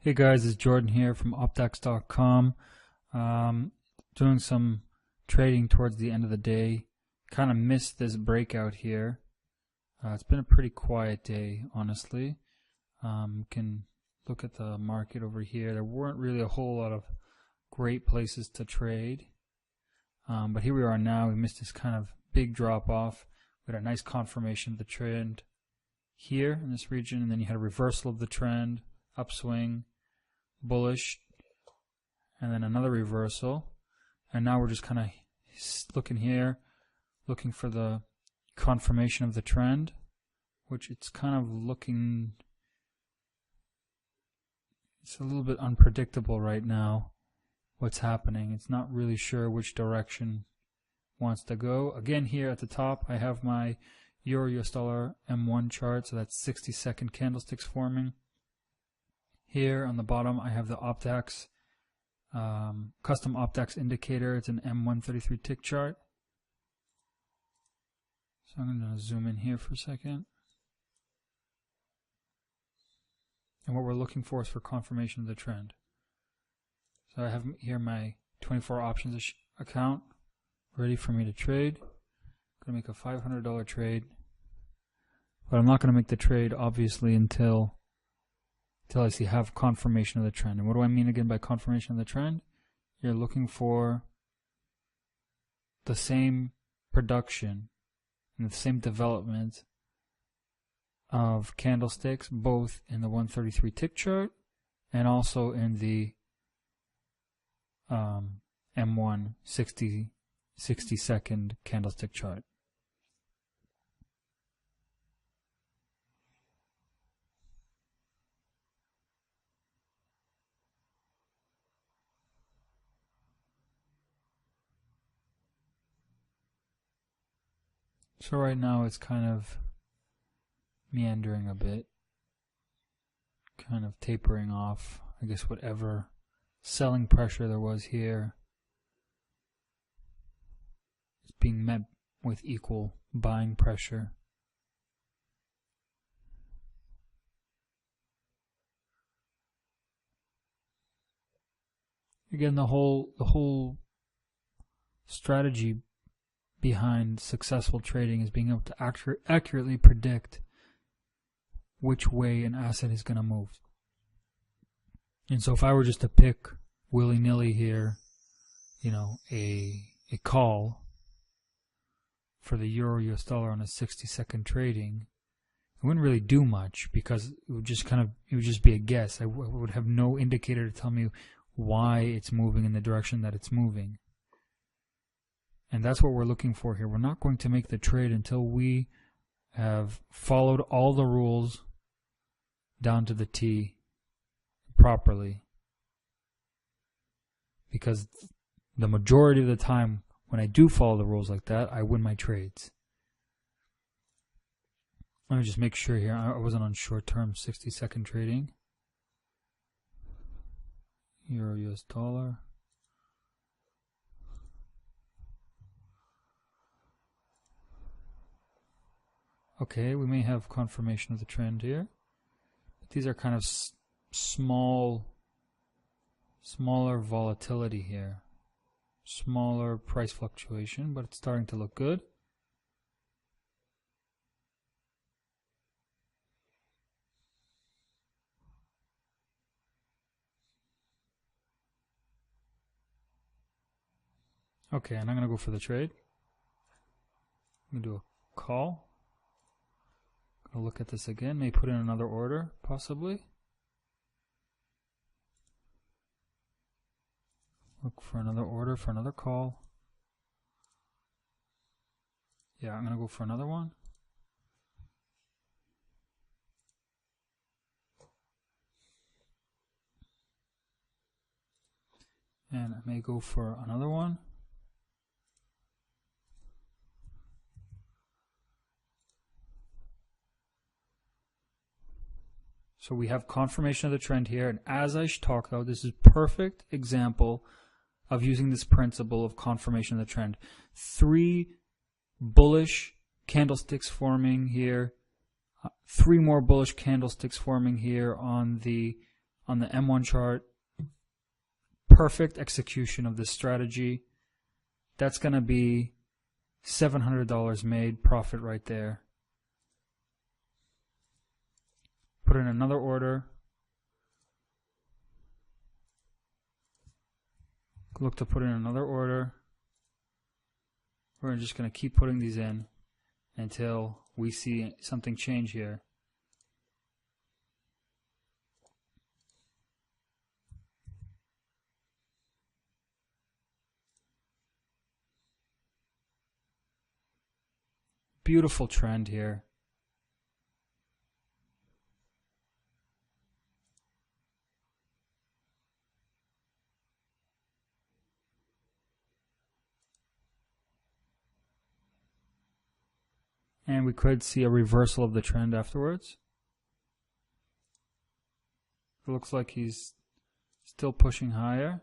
Hey guys, it's Jordan here from opdex.com. Doing some trading towards the end of the day. Kind of missed this breakout here. It's been a pretty quiet day, honestly. You can look at the market over here. There weren't really a whole lot of great places to trade. But here we are now. We missed this kind of big drop off. We had a nice confirmation of the trend here in this region, and then you had a reversal of the trend, upswing, bullish, and then another reversal. And now we're just kind of looking here, looking for the confirmation of the trend, which it's kind of looking, it's a little bit unpredictable right now what's happening. It's not really sure which direction wants to go. Again, here at the top I have my Euro-US dollar M1 chart, so that's 60-second candlesticks forming. Here on the bottom I have the Opdex custom Opdex indicator. It's an M133 tick chart. So I'm going to zoom in here for a second. And what we're looking for is for confirmation of the trend. So I have here my 24Options account ready for me to trade. I'm going to make a $500 trade. But I'm not going to make the trade obviously until I have confirmation of the trend. And what do I mean again by confirmation of the trend? You're looking for the same production and the same development of candlesticks, both in the 133 tick chart and also in the M1 60-second candlestick chart. So right now it's kind of meandering a bit, kind of tapering off. I guess whatever selling pressure there was here is being met with equal buying pressure. Again, the whole strategy behind successful trading is being able to accurately predict which way an asset is going to move. And so if I were just to pick willy-nilly here, you know, a call for the Euro-US dollar on a 60-second trading, it wouldn't really do much because it would just be a guess. I would have no indicator to tell me why it's moving in the direction that it's moving. And that's what we're looking for here. We're not going to make the trade until we have followed all the rules down to the T properly. Because the majority of the time when I do follow the rules like that, I win my trades. Let me just make sure here I wasn't on short-term 60-second trading. Euro-US dollar. Okay, we may have confirmation of the trend here. But these are kind of smaller volatility here. Smaller price fluctuation, but it's starting to look good. Okay, and I'm going to go for the trade. I'm going to do a call. I'll look at this again, may put in another order, possibly. Look for another order, for another call. Yeah, I'm going to go for another one. And I may go for another one. So we have confirmation of the trend here, and as I talk though, this is a perfect example of using this principle of confirmation of the trend. 3 bullish candlesticks forming here, 3 more bullish candlesticks forming here on the on the M1 chart. Perfect execution of this strategy. That's going to be $700 made profit right there. Put in another order. Look to put in another order. We're just going to keep putting these in until we see something change here. Beautiful trend here. And we could see a reversal of the trend afterwards. It looks like he's still pushing higher.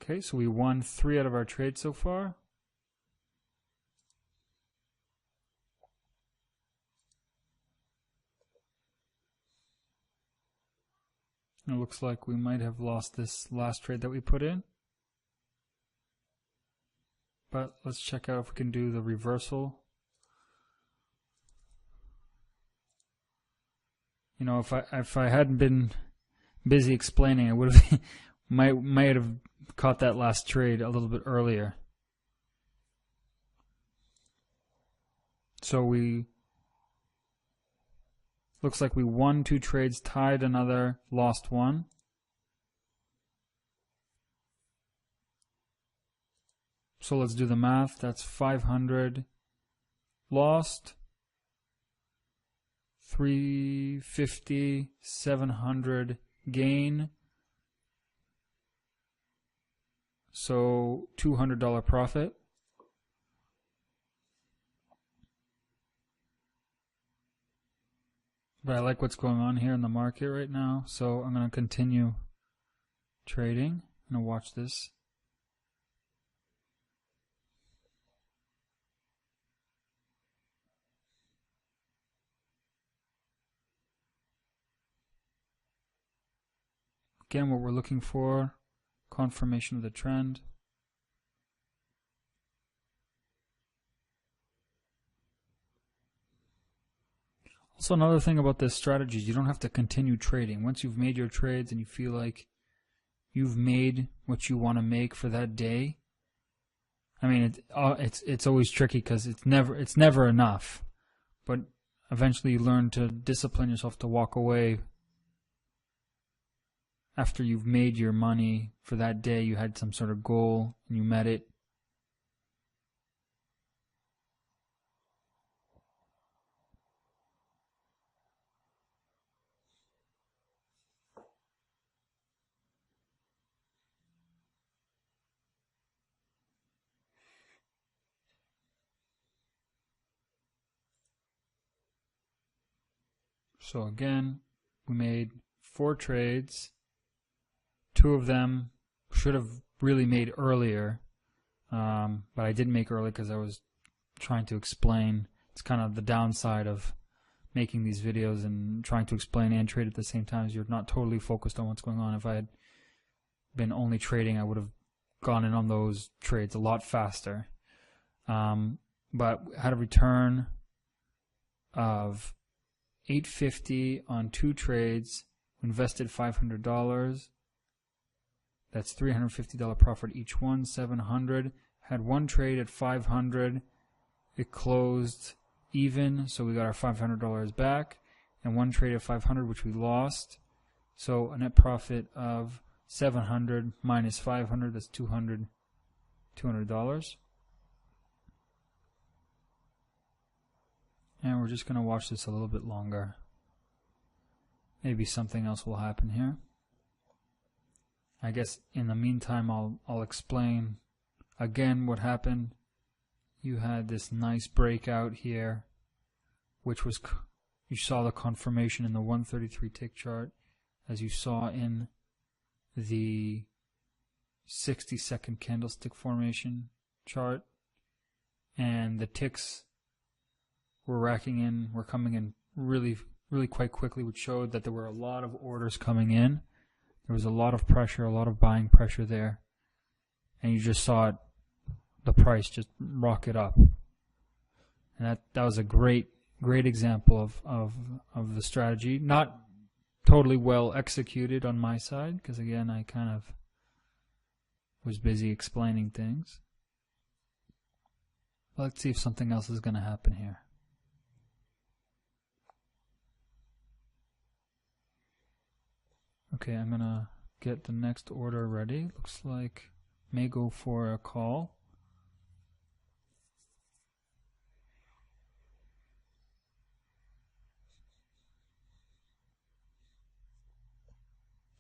Okay, so we won 3 out of our trades so far. It looks like we might have lost this last trade that we put in. But let's check out if we can do the reversal. You know, if I hadn't been busy explaining, I would have might have caught that last trade a little bit earlier. So looks like we won 2 trades, tied another, lost 1. So let's do the math. That's 500 lost, 350, 700 gain. So $200 profit. But I like what's going on here in the market right now, so I'm going to continue trading. I'm going to watch this. Again, what we're looking for, confirmation of the trend. Also, another thing about this strategy is you don't have to continue trading. Once you've made your trades and you feel like you've made what you want to make for that day, I mean, it's always tricky because it's never enough. But eventually, you learn to discipline yourself to walk away after you've made your money for that day. You had some sort of goal and you met it. So again, we made 4 trades. 2 of them should have really made earlier, but I didn't make early because I was trying to explain. It's kind of the downside of making these videos and trying to explain and trade at the same time. You're not totally focused on what's going on. If I had been only trading, I would have gone in on those trades a lot faster. But had a return of $850 on 2 trades, invested $500. That's $350 profit each one, $700. Had 1 trade at $500. It closed even, so we got our $500 back, and 1 trade at $500, which we lost. So a net profit of $700 minus $500, that's $200. And we're just going to watch this a little bit longer. Maybe something else will happen here. I guess in the meantime I'll explain again what happened. You had this nice breakout here, which was, you saw the confirmation in the 133 tick chart, as you saw in the 60-second candlestick formation chart, and the ticks were coming in really quite quickly, which showed that there were a lot of orders coming in. There was a lot of pressure, a lot of buying pressure there, and you just saw the price just rocket up. And that was a great example of the strategy. Not totally well executed on my side, because again, I kind of was busy explaining things. Let's see if something else is going to happen here. Okay, I'm going to get the next order ready. Looks like may go for a call.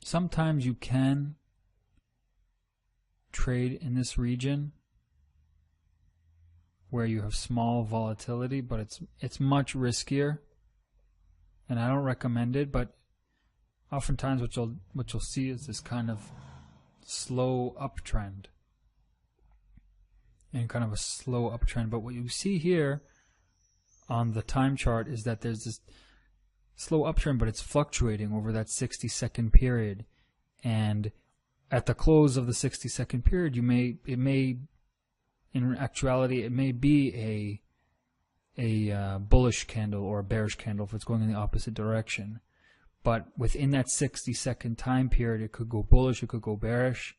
Sometimes you can trade in this region where you have small volatility, but it's much riskier, and I don't recommend it. But oftentimes what you'll see is this kind of slow uptrend, and kind of a slow uptrend. But what you see here on the time chart is that there's this slow uptrend, but it's fluctuating over that 60-second period, and at the close of the 60-second period, in actuality, it may be a bullish candle or a bearish candle if it's going in the opposite direction. But within that 60-second time period, it could go bullish, it could go bearish.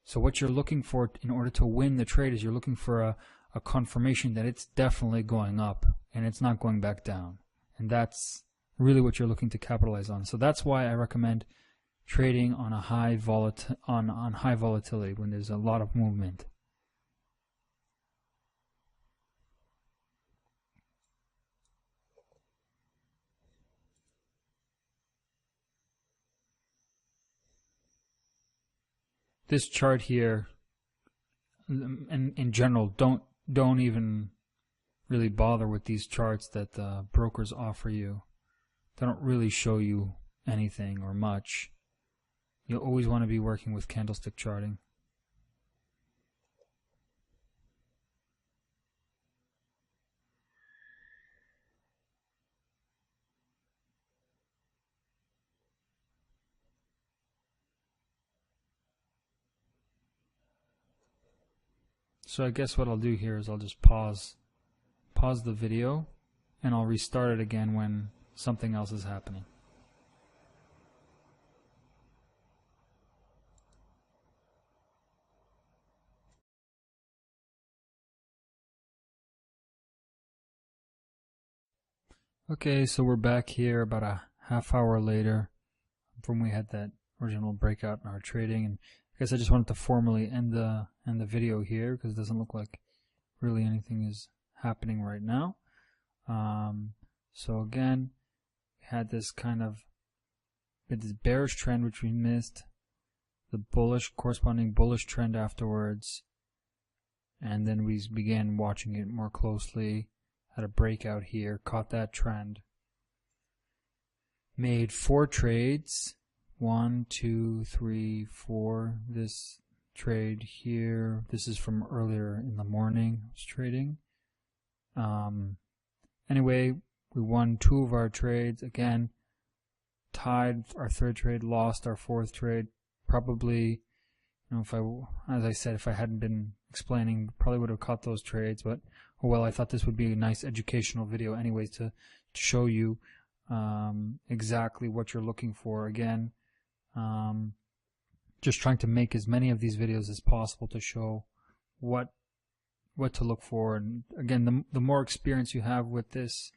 So what you're looking for in order to win the trade is you're looking for a confirmation that it's definitely going up and it's not going back down. And that's really what you're looking to capitalize on. So that's why I recommend trading on a high volatility when there's a lot of movement. This chart here, and in general, don't even really bother with these charts that the brokers offer you. They don't really show you anything or much. You'll always want to be working with candlestick charting. So I guess what I'll do here is I'll just pause the video, and I'll restart it again when something else is happening. Okay, so we're back here about a half hour later from when we had that original breakout in our trading, and I guess I just wanted to formally end the video here because it doesn't look like really anything is happening right now. So again, we had this bearish trend which we missed, the corresponding bullish trend afterwards, and then we began watching it more closely. Had a breakout here, caught that trend, made 4 trades, 1, 2, 3, 4. This trade here, this is from earlier in the morning, I was trading. Anyway, we won 2 of our trades. Again, tied our 3rd trade, lost our 4th trade. Probably, as I said, if I hadn't been explaining, probably would have caught those trades. But oh well, I thought this would be a nice educational video, anyways, to show you exactly what you're looking for. Again, just trying to make as many of these videos as possible to show what to look for. And again, the more experience you have with this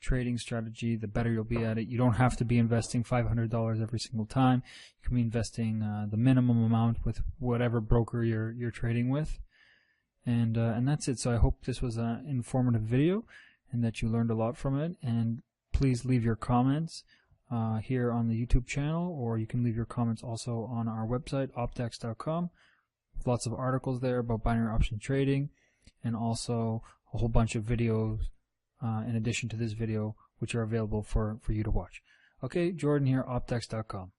trading strategy, the better you'll be at it. You don't have to be investing $500 every single time. You can be investing the minimum amount with whatever broker you're trading with, and that's it. So I hope this was an informative video and that you learned a lot from it. And please leave your comments here on the YouTube channel, or you can leave your comments also on our website, opdex.com. Lots of articles there about binary option trading, and also a whole bunch of videos in addition to this video, which are available for you to watch. Okay, Jordan here, opdex.com.